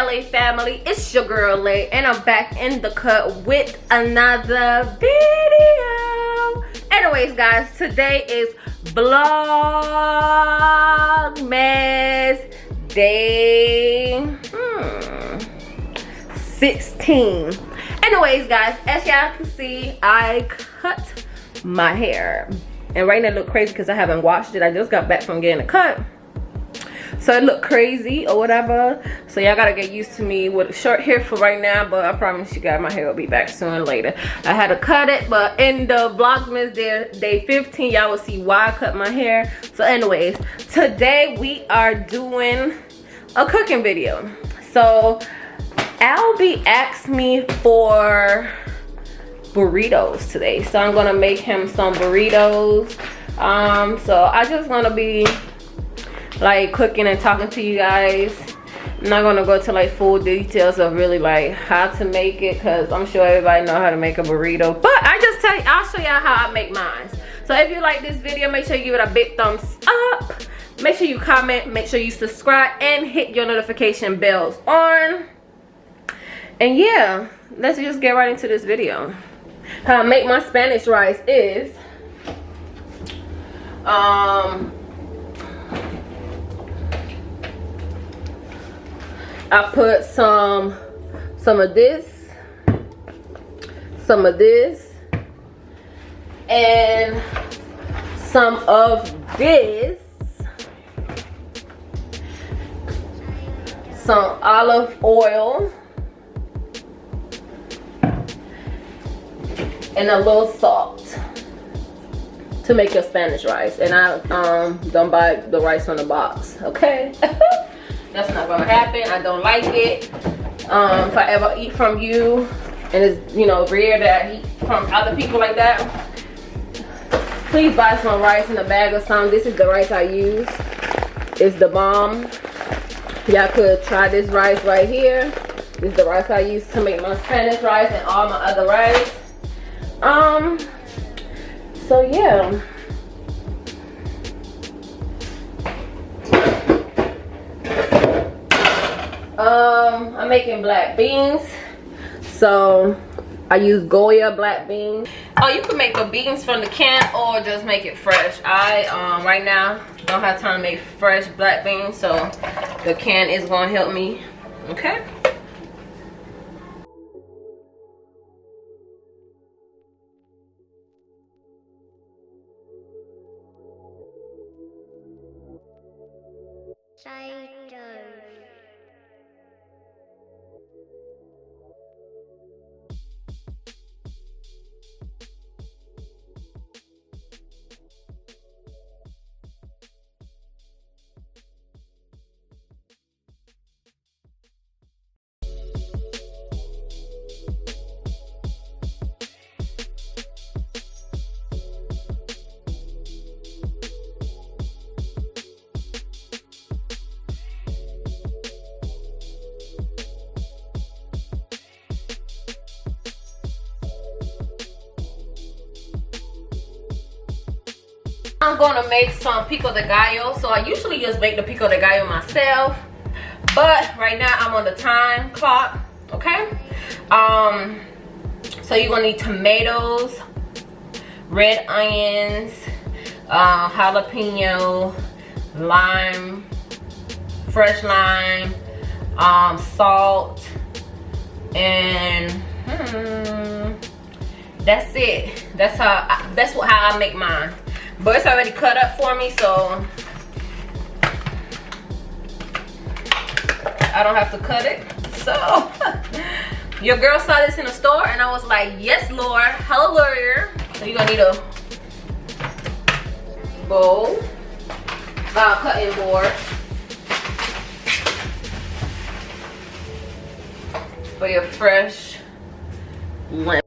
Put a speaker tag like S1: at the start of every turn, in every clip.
S1: LA family, it's your girl Lay, and I'm back in the cut with another video. Anyways guys, today is Vlogmas day 16. Anyways guys, as y'all can see, I cut my hair, and right now it look crazy because I haven't washed it. I just got back from getting a cut, so it look crazy or whatever. So y'all gotta get used to me with short hair for right now, but I promise you guys my hair will be back sooner or later. I had to cut it, but in the Vlogmas day 15 y'all will see why I cut my hair. So anyways, today we are doing a cooking video. So ALBE asked me for burritos today, so I'm gonna make him some burritos. So I just want to be like cooking and talking to you guys. I'm not gonna go to like full details of really like how to make it, because I'm sure everybody know how to make a burrito, but I'll show y'all how I make mine. So if you like this video, make sure you give it a big thumbs up, make sure you comment, make sure you subscribe, and hit your notification bells on. And yeah, let's just get right into this video. How I make my Spanish rice is I put some of this, and some of this, some olive oil, and a little salt to make your Spanish rice. And I don't buy the rice from the box, okay? That's not gonna happen. I don't like it. If I ever eat from you, and it's, you know, rare that I eat from other people like that, please buy some rice in a bag or something. This is the rice I use. It's the bomb. Y'all could try this rice right here. This is the rice I use to make my Spanish rice and all my other rice. So yeah. I'm making black beans, so I use Goya black beans. Oh, you can make the beans from the can or just make it fresh. I right now don't have time to make fresh black beans, so the can is gonna help me. Okay. I'm gonna make some pico de gallo. So I usually just make the pico de gallo myself, but right now I'm on the time clock, okay? So you're gonna need tomatoes, red onions, jalapeno, lime, fresh lime, salt, and that's it. That's how I make mine. But it's already cut up for me, so I don't have to cut it. So your girl saw this in the store and I was like, yes Lord, hallelujah. So you're gonna need a bowl, cutting board for your fresh lemon.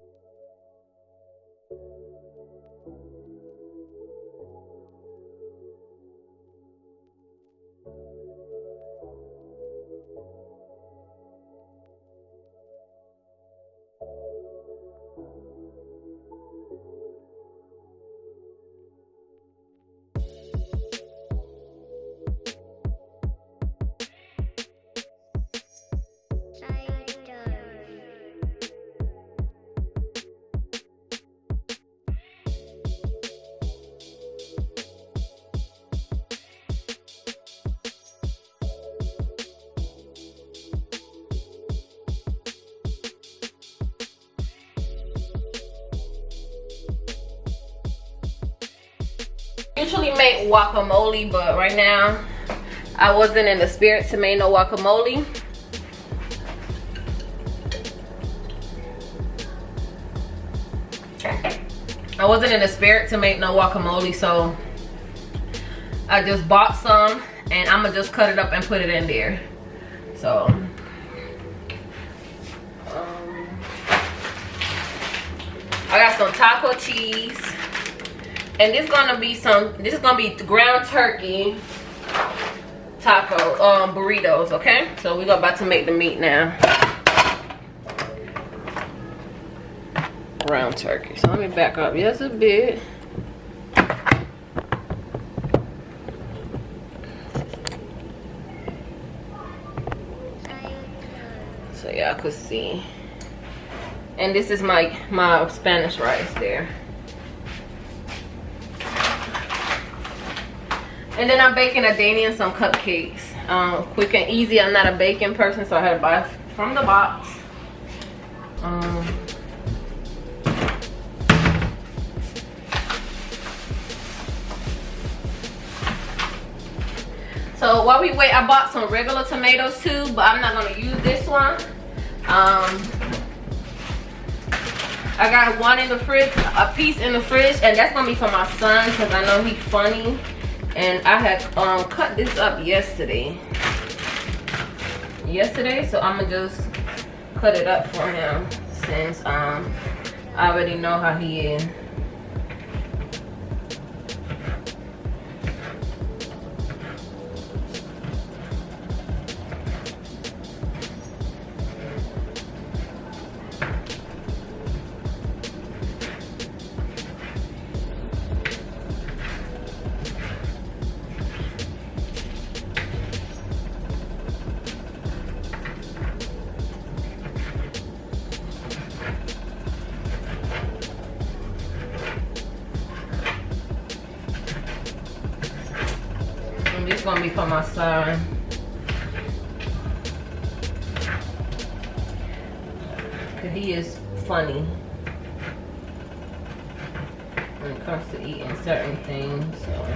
S1: usually make guacamole, but right now I wasn't in the spirit to make no guacamole. I wasn't in the spirit to make no guacamole, so I just bought some and I'm gonna just cut it up and put it in there. So I got some taco cheese, and this is gonna be ground turkey taco burritos. Okay, so we're about to make the meat now. Ground turkey. So let me back up just a bit. So y'all could see. And this is my Spanish rice there. And then I'm baking a Dania and some cupcakes. Quick and easy. I'm not a baking person, so I had to buy from the box. So while we wait, I bought some regular tomatoes too, but I'm not gonna use this one. I got one in the fridge, a piece in the fridge, and that's gonna be for my son because I know he's funny. And I had cut this up yesterday, so I'm gonna just cut it up for him since I already know how he is. This is gonna be for my son. Cause he is funny when it comes to eating certain things. So.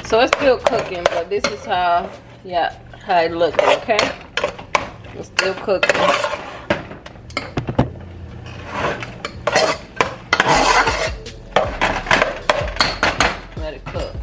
S1: So it's still cooking, but this is how it looks, okay? It's still cooking. Let it cook.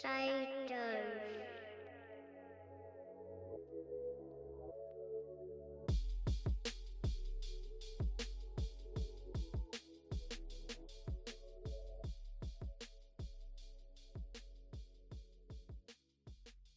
S2: excited.